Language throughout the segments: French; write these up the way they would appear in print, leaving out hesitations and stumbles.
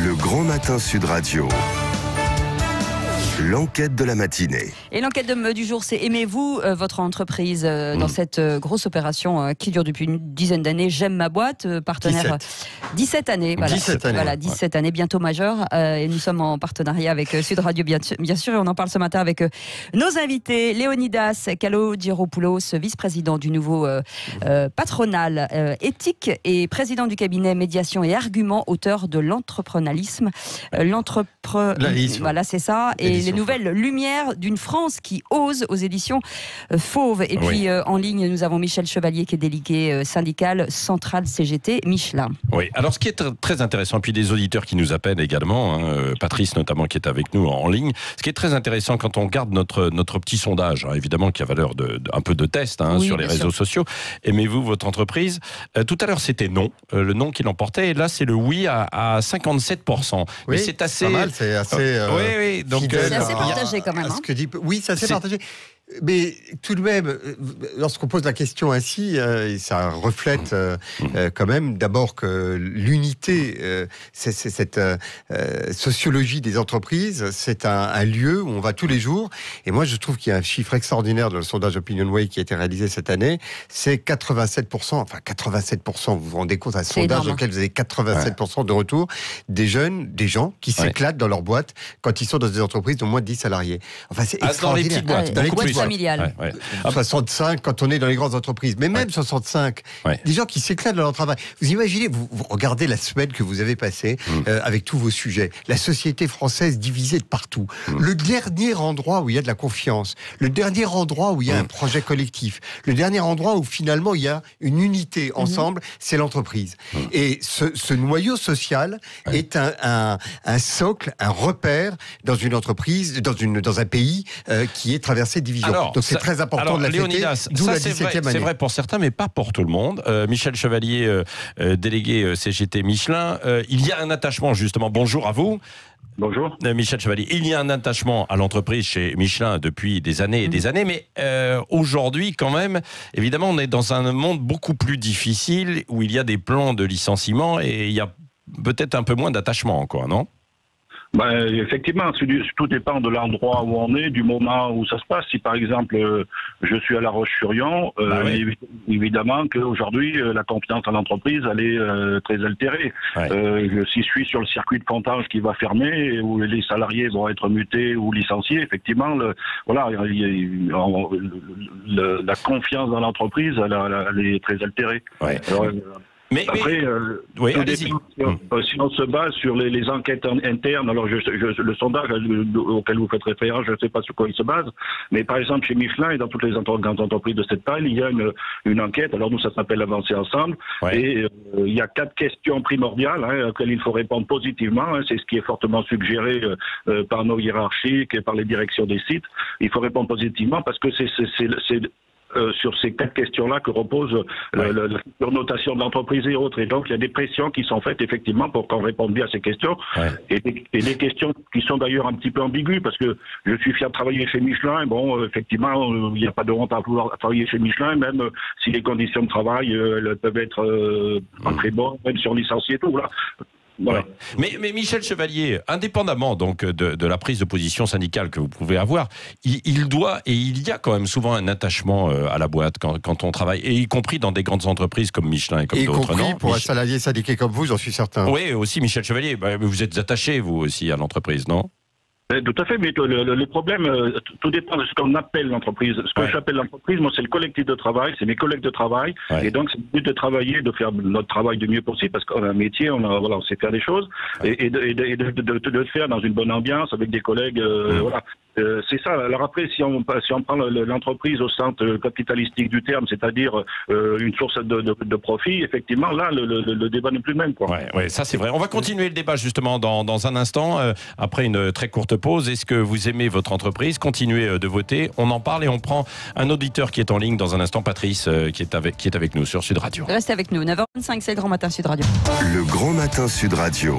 Le Grand Matin Sud Radio. L'enquête de la matinée. Et l'enquête du jour, c'est aimez-vous votre entreprise dans cette grosse opération qui dure depuis une dizaine d'années. J'aime ma boîte, partenaire 17 années. Voilà, 17 années, bientôt majeure. Et nous sommes en partenariat avec Sud Radio, bien sûr. Et on en parle ce matin avec nos invités. Léonidas Kalogiropoulos, vice-président du nouveau patronal éthique et président du cabinet Médiation et Arguments, auteur de l'entrepreneurialisme. Voilà, c'est ça. Et les nouvelles lumières d'une France qui ose, aux éditions Fauve. Et puis en ligne, nous avons Michel Chevalier qui est délégué syndical central CGT Michelin. Oui, alors ce qui est très intéressant, puis des auditeurs qui nous appellent également, Patrice notamment qui est avec nous en ligne, ce qui est très intéressant quand on regarde notre petit sondage, évidemment qui a valeur un peu de test sur les réseaux sociaux, aimez-vous votre entreprise? Tout à l'heure c'était non, le non qui l'emportait, et là c'est le oui à 57%. Oui, mais c'est assez... pas mal, c'est assez... oui, donc... C'est assez partagé quand même. Oui, c'est assez partagé. Mais tout de même, lorsqu'on pose la question ainsi, ça reflète quand même d'abord que l'unité, c'est cette sociologie des entreprises, c'est un lieu où on va tous les jours. Et moi, je trouve qu'il y a un chiffre extraordinaire dans le sondage OpinionWay qui a été réalisé cette année, c'est 87%, enfin 87%, vous vous rendez compte, un sondage dans lequel vous avez 87% de retour, des gens qui s'éclatent dans leur boîte quand ils sont dans des entreprises de moins de 10 salariés. Enfin, c'est extraordinaire. Dans les petites boîtes, dans les boîtes familiales. 65 quand on est dans les grandes entreprises, mais même 65, des gens qui s'éclatent dans leur travail. Vous imaginez, vous regardez la semaine que vous avez passée avec tous vos sujets, la société française divisée de partout, le dernier endroit où il y a de la confiance, le dernier endroit où il y a un projet collectif, le dernier endroit où finalement il y a une unité ensemble, c'est l'entreprise. Et ce noyau social est un socle, un repère dans une entreprise, dans un pays qui est traversé de divisions. Donc c'est très important de la fêter, d'où la 17e année. C'est vrai pour certains, mais pas pour tout le monde. Michel Chevalier, délégué CGT Michelin, il y a un attachement justement, bonjour à vous. Bonjour. Michel Chevalier, il y a un attachement à l'entreprise chez Michelin depuis des années et des années, mais aujourd'hui quand même, évidemment, on est dans un monde beaucoup plus difficile où il y a des plans de licenciement et il y a peut-être un peu moins d'attachement encore, non ? Effectivement, tout dépend de l'endroit où on est, du moment où ça se passe. Si par exemple je suis à La Roche-sur-Yon, évidemment qu'aujourd'hui la confiance en l'entreprise elle est très altérée. Si je suis sur le circuit de Fontanges qui va fermer, où les salariés vont être mutés ou licenciés, effectivement, la confiance dans l'entreprise elle est très altérée. Après, si on se base sur les enquêtes internes, alors le sondage auquel vous faites référence, je ne sais pas sur quoi il se base, mais par exemple chez Michelin et dans toutes les grandes entreprises de cette taille, il y a une enquête, alors nous ça s'appelle Avancer ensemble, et il y a 4 questions primordiales auxquelles il faut répondre positivement, c'est ce qui est fortement suggéré par nos hiérarchiques et par les directions des sites. Il faut répondre positivement parce que c'est sur ces 4 questions-là que repose la notation de l'entreprise et autres. Et donc, il y a des pressions qui sont faites, effectivement, pour qu'on réponde bien à ces questions. Et des questions qui sont d'ailleurs un petit peu ambiguës, parce que je suis fier de travailler chez Michelin. Bon, effectivement, il n'y a pas de honte à vouloir travailler chez Michelin, même si les conditions de travail peuvent être pas très bonnes, même si on licencie et tout. Voilà. Voilà. Mais Michel Chevalier, indépendamment donc de la prise de position syndicale que vous pouvez avoir, il y a quand même souvent un attachement à la boîte quand on travaille, et y compris dans des grandes entreprises comme Michelin et comme d'autres. Y compris pour un salarié syndiqué comme vous, j'en suis certain. Oui, aussi Michel Chevalier, vous êtes attaché vous aussi à l'entreprise, non ? Tout à fait, mais le problème, tout dépend de ce qu'on appelle l'entreprise. Ce que j'appelle l'entreprise, moi, c'est le collectif de travail, c'est mes collègues de travail, et donc c'est le but de travailler, de faire notre travail du mieux possible, parce qu'on a un métier, on sait faire des choses, et de le faire dans une bonne ambiance avec des collègues, c'est ça. Alors après, si on prend l'entreprise au sens capitalistique du terme, c'est-à-dire une source de profit, effectivement, là, le débat n'est plus le même, quoi. Ouais, ça c'est vrai. On va continuer le débat justement dans un instant, après une très courte pause. Est-ce que vous aimez votre entreprise? Continuez de voter. On en parle et on prend un auditeur qui est en ligne dans un instant, Patrice, qui est avec nous sur Sud Radio. Restez avec nous. 9h25, c'est le Grand Matin Sud Radio. Le Grand Matin Sud Radio.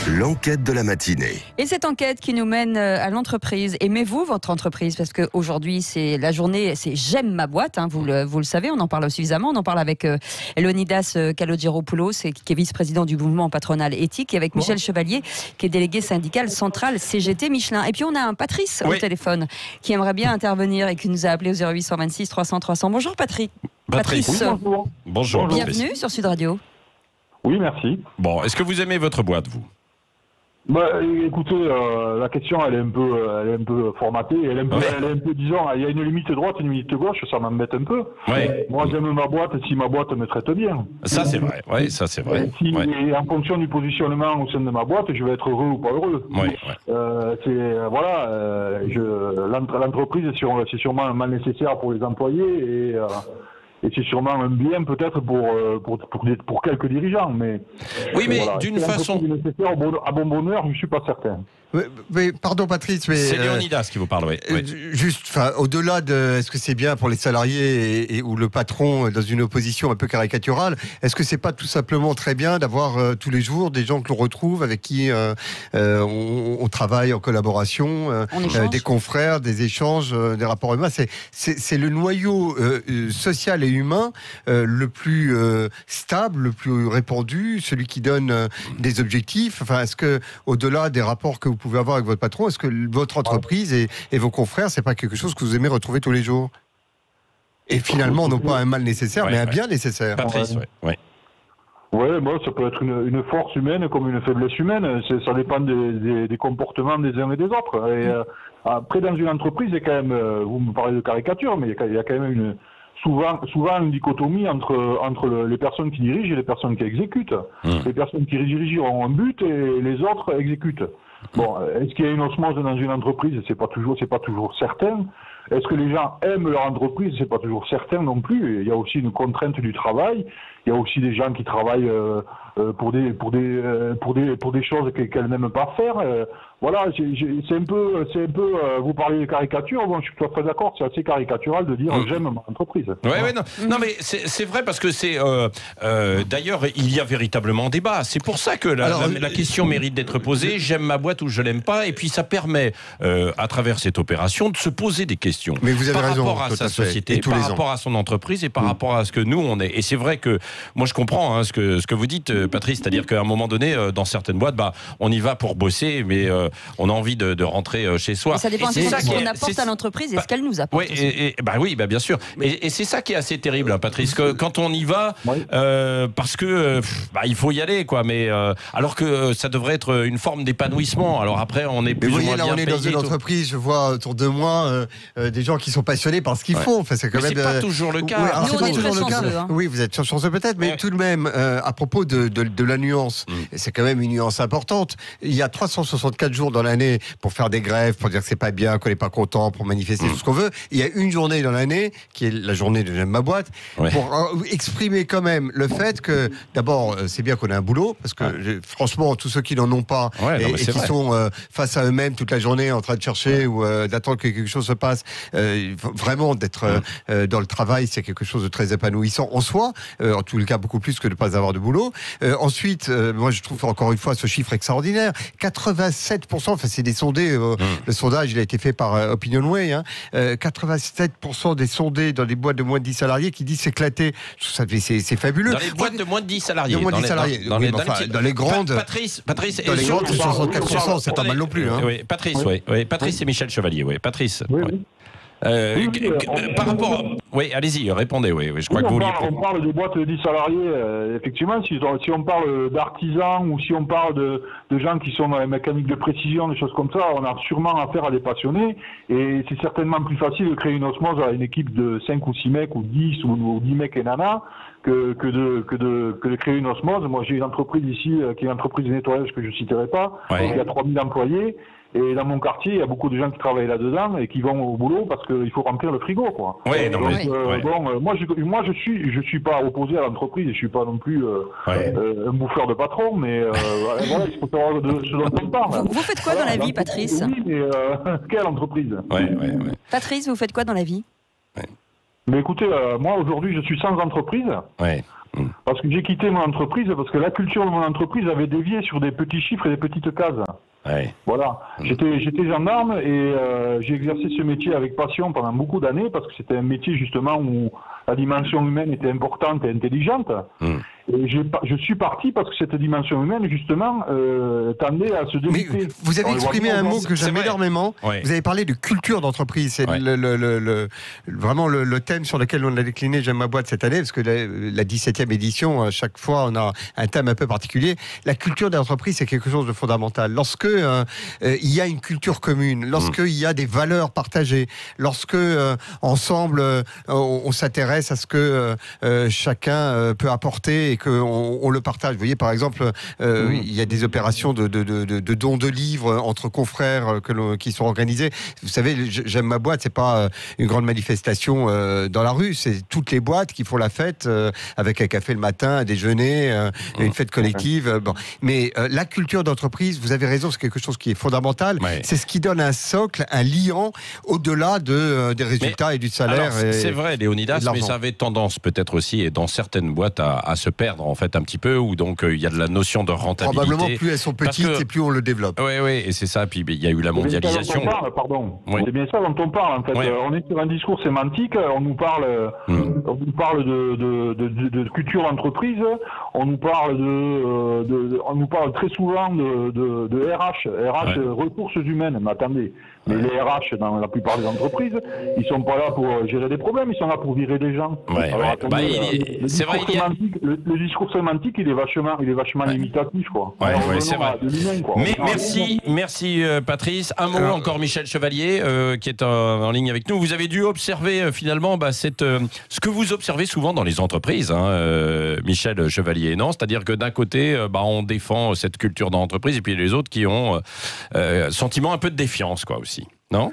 L'enquête de la matinée. Et cette enquête qui nous mène à l'entreprise. Aimez-vous votre entreprise? Parce qu'aujourd'hui, c'est la journée, c'est J'aime ma boîte, vous le savez, on en parle suffisamment. On en parle avec Leonidas Kalogeropoulos, qui est vice-président du mouvement patronal éthique, et avec Michel Chevalier, qui est délégué syndical central CGT Michelin. Et puis on a un Patrice au téléphone qui aimerait bien intervenir et qui nous a appelé au 0826 300 300. Bonjour Patrice. Patrice. Oui, Bonjour. Bienvenue sur Sud Radio. Oui, merci. Bon, est-ce que vous aimez votre boîte, vous? Écoutez, la question elle est un peu formatée, elle est un peu, disons, il y a une limite droite, une limite gauche, ça m'embête un peu. Ouais. Moi j'aime ma boîte si ma boîte me traite bien. Ça c'est vrai, ça c'est vrai. Et en fonction du positionnement au sein de ma boîte, je vais être heureux ou pas heureux. L'entreprise c'est sûrement un mal nécessaire pour les employés et c'est sûrement un bien peut-être pour quelques dirigeants, mais d'une façon nécessaire à bon bonheur, je ne suis pas certain. Mais pardon Patrice, mais c'est Leonidas qui vous parle, juste, au-delà de est-ce que c'est bien pour les salariés ou le patron dans une opposition un peu caricaturale, est-ce que c'est pas tout simplement très bien d'avoir tous les jours des gens que l'on retrouve avec qui on travaille en collaboration, des confrères, des échanges, des rapports humains. C'est le noyau social et humain le plus stable, le plus répandu, celui qui donne des objectifs. Enfin, est-ce que au-delà des rapports que vous pouvez avoir avec votre patron, est-ce que votre entreprise et vos confrères, c'est pas quelque chose que vous aimez retrouver tous les jours? Et finalement, non pas un mal nécessaire, mais un bien nécessaire. Patrice, Ouais, moi, ça peut être une force humaine comme une faiblesse humaine. Ça dépend des comportements des uns et des autres. Et après, dans une entreprise, il y a quand même, vous me parlez de caricature, mais il y a quand même souvent une dichotomie entre les personnes qui dirigent et les personnes qui exécutent. Les personnes qui dirigent ont un but et les autres exécutent. Bon, est-ce qu'il y a une osmose dans une entreprise? C'est pas toujours certain. Est-ce que les gens aiment leur entreprise? C'est pas toujours certain non plus. Il y a aussi une contrainte du travail. Il y a aussi des gens qui travaillent pour des choses qu'elles n'aiment pas faire. Voilà, c'est un peu. Vous parlez de caricature. Bon, je suis tout à fait d'accord. C'est assez caricatural de dire j'aime ma entreprise. Non, mais c'est vrai parce que c'est. D'ailleurs, il y a véritablement débat. C'est pour ça que la question mérite d'être posée. J'aime ma boîte ou je l'aime pas. Et puis ça permet, à travers cette opération, de se poser des questions. Mais vous avez raison, rapport à sa société, par rapport à son entreprise et par rapport à ce que nous on est. Et c'est vrai que moi je comprends ce que vous dites, Patrice, c'est-à-dire qu'à un moment donné, dans certaines boîtes, on y va pour bosser, mais on a envie de rentrer chez soi. Et ça dépend de ce qu'on apporte à l'entreprise et ce qu'elle nous apporte. Oui, bien sûr. Et c'est ça qui est assez terrible, Patrice, que quand on y va, parce que il faut y aller, quoi. Mais alors que ça devrait être une forme d'épanouissement. Alors après, on est plus ou moins bien payé. On est dans une entreprise. Je vois autour de moi des gens qui sont passionnés par ce qu'ils font. Enfin, c'est quand même. C'est pas toujours le cas. Nous, on est très chanceux. Oui, vous êtes chanceux peut-être, mais tout de même, à propos de la nuance, c'est quand même une nuance importante. Il y a 364 jours dans l'année pour faire des grèves, pour dire que c'est pas bien, qu'on n'est pas content, pour manifester tout ce qu'on veut. Il y a une journée dans l'année, qui est la journée de J'aime ma boîte, pour exprimer quand même le fait que, d'abord, c'est bien qu'on ait un boulot, parce que franchement, tous ceux qui n'en ont pas et qui sont face à eux-mêmes toute la journée en train de chercher ou d'attendre que quelque chose se passe, vraiment d'être dans le travail, c'est quelque chose de très épanouissant en soi, en tout cas beaucoup plus que de ne pas avoir de boulot. Ensuite, moi je trouve encore une fois ce chiffre extraordinaire, 87%, enfin c'est des sondés, le sondage il a été fait par Opinionway, 87% des sondés dans des boîtes de moins de 10 salariés qui disent s'éclater, c'est fabuleux. Dans les boîtes de moins de 10 salariés. De moins de 10 salariés. Dans les grandes. Patrice, dans les grandes, c'est 64%, c'est pas mal non plus. Oui, Patrice, Patrice et Michel Chevalier, Patrice. Par rapport... Oui, allez-y, répondez, je crois que vous vouliez... On parle des boîtes de 10 salariés, effectivement, si on parle d'artisans ou si on parle de gens qui sont dans les mécaniques de précision, des choses comme ça, on a sûrement affaire à des passionnés, et c'est certainement plus facile de créer une osmose à une équipe de 5 ou 6 mecs, ou 10 ou 10 mecs et nanas, que de créer une osmose. Moi, j'ai une entreprise ici, qui est une entreprise de nettoyage que je ne citerai pas, qui a 3000 employés, et dans mon quartier, il y a beaucoup de gens qui travaillent là-dedans et qui vont au boulot parce qu'il faut remplir le frigo, quoi. Moi, je suis pas opposé à l'entreprise, je suis pas non plus un bouffeur de patron, mais voilà, il faut savoir de ce dont on parle. Vous faites quoi dans la vie, Patrice? Oui, mais quelle entreprise? Patrice, vous faites quoi dans la vie? Mais écoutez, moi aujourd'hui, je suis sans entreprise. Parce que j'ai quitté mon entreprise parce que la culture de mon entreprise avait dévié sur des petits chiffres et des petites cases. Ouais. Voilà. J'étais gendarme et j'ai exercé ce métier avec passion pendant beaucoup d'années parce que c'était un métier justement où la dimension humaine était importante et intelligente. Et je suis parti parce que cette dimension humaine, justement, tendait à se développer. Mais vous avez exprimé un mot que j'aime énormément. Ouais. Vous avez parlé de culture d'entreprise. C'est vraiment le thème sur lequel on a décliné J'aime ma boîte cette année, parce que la 17e édition, chaque fois, on a un thème un peu particulier. La culture d'entreprise, c'est quelque chose de fondamental. Lorsque il y a une culture commune, lorsqu'il y a des valeurs partagées, lorsque ensemble, on s'intéresse à ce que chacun peut apporter et qu'on le partage. Vous voyez, par exemple, il y a des opérations de dons de livres entre confrères qui sont organisées. Vous savez, J'aime ma boîte, c'est pas une grande manifestation dans la rue, c'est toutes les boîtes qui font la fête avec un café le matin, un déjeuner, une fête collective. Bon. Mais la culture d'entreprise, vous avez raison, c'est quelque chose qui est fondamental. Ouais. C'est ce qui donne un socle, un liant au-delà des résultats et du salaire. C'est vrai, Léonidas, mais ça avait tendance peut-être aussi, et dans certaines boîtes, à se perdre en fait un petit peu, où donc il y a de la notion de rentabilité. Probablement plus elles sont petites et plus on le développe. Oui, et c'est ça. Puis il y a eu la mondialisation. C'est bien ça dont on parle en fait. Ouais. On est sur un discours sémantique. On nous parle de culture d'entreprise. On nous parle très souvent de RH ressources humaines. Mais attendez. Mais les RH, dans la plupart des entreprises, ils sont pas là pour gérer des problèmes, ils sont là pour virer des gens. C'est vrai. Le discours sémantique, il est vachement limitatif, quoi. C'est vrai. Mais merci Patrice. Un mot encore, Michel Chevalier, qui est en ligne avec nous. Vous avez dû observer finalement ce que vous observez souvent dans les entreprises, Michel Chevalier, non ? C'est-à-dire que d'un côté, on défend cette culture d'entreprise, et puis les autres qui ont sentiment un peu de défiance, quoi, aussi. Non ?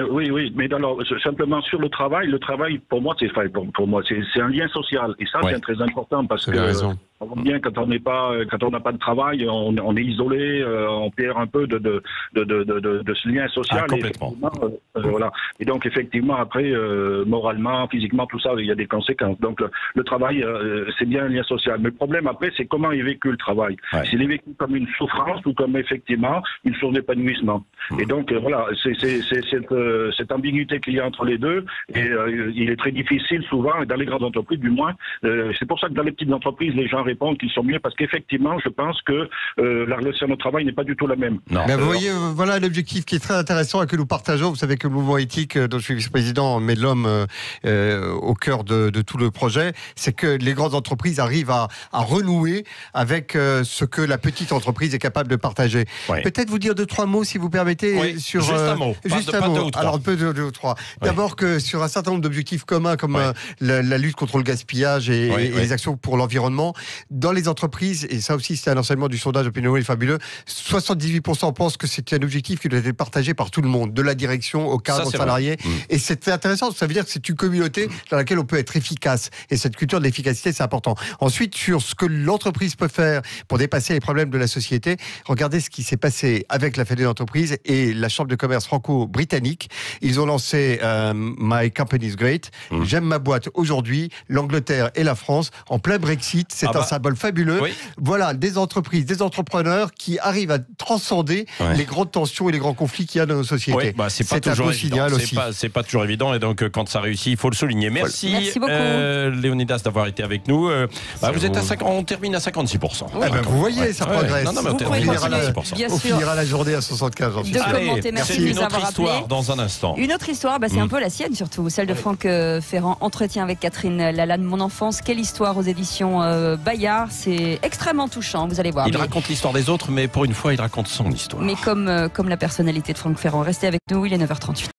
Oui, mais alors simplement sur le travail pour moi c'est un lien social, et ça c'est très important parce que on voit bien quand on n'a pas de travail, on est isolé, on perd un peu de ce lien social. Complètement. Voilà. Et donc effectivement après moralement, physiquement, tout ça, il y a des conséquences. Donc le travail c'est bien un lien social. Mais le problème après c'est comment est vécu le travail. S'il est vécu comme une souffrance ou comme effectivement une source d'épanouissement. Et donc voilà, c'est cette ambiguïté qu'il y a entre les deux, et il est très difficile souvent, et dans les grandes entreprises du moins, c'est pour ça que dans les petites entreprises les gens répondent qu'ils sont mieux, parce qu'effectivement je pense que la relation de travail n'est pas du tout la même. Mais vous voyez, voilà un objectif qui est très intéressant et que nous partageons. Vous savez que le mouvement éthique dont je suis vice-président met l'homme au cœur de tout le projet, c'est que les grandes entreprises arrivent à renouer avec ce que la petite entreprise est capable de partager. Peut-être vous dire 2-3 mots si vous permettez sur juste un mot. Alors, un peu deux ou trois. D'abord que sur un certain nombre d'objectifs communs, comme la lutte contre le gaspillage et les actions pour l'environnement, dans les entreprises, et ça aussi c'est un enseignement du sondage Opinion fabuleux, 78% pensent que c'est un objectif qui doit être partagé par tout le monde, de la direction au cadre, aux salariés. Et c'est intéressant, ça veut dire que c'est une communauté dans laquelle on peut être efficace. Et cette culture de l'efficacité, c'est important. Ensuite, sur ce que l'entreprise peut faire pour dépasser les problèmes de la société, regardez ce qui s'est passé avec la Fédération d'entreprise et la Chambre de commerce franco-britannique. Ils ont lancé My Company's Great. J'aime ma boîte aujourd'hui. L'Angleterre et la France en plein Brexit, c'est un symbole fabuleux. Voilà, des entreprises, des entrepreneurs qui arrivent à transcender les grandes tensions et les grands conflits qu'il y a dans nos sociétés. C'est pas toujours évident. C'est pas toujours évident, et donc quand ça réussit, il faut le souligner. Merci beaucoup, Léonidas, d'avoir été avec nous. Vous êtes on termine à 56%. Vous voyez, ça progresse. On finira la journée à 75. Merci de nous avoir appelés. Dans un instant. Une autre histoire, c'est un peu la sienne surtout, celle de Franck Ferrand. Entretien avec Catherine Lalanne, Mon enfance, quelle histoire, aux éditions Bayard. C'est extrêmement touchant, vous allez voir. Il raconte l'histoire des autres, mais pour une fois, il raconte son histoire. Mais comme la personnalité de Franck Ferrand. Restez avec nous, il est 9h38.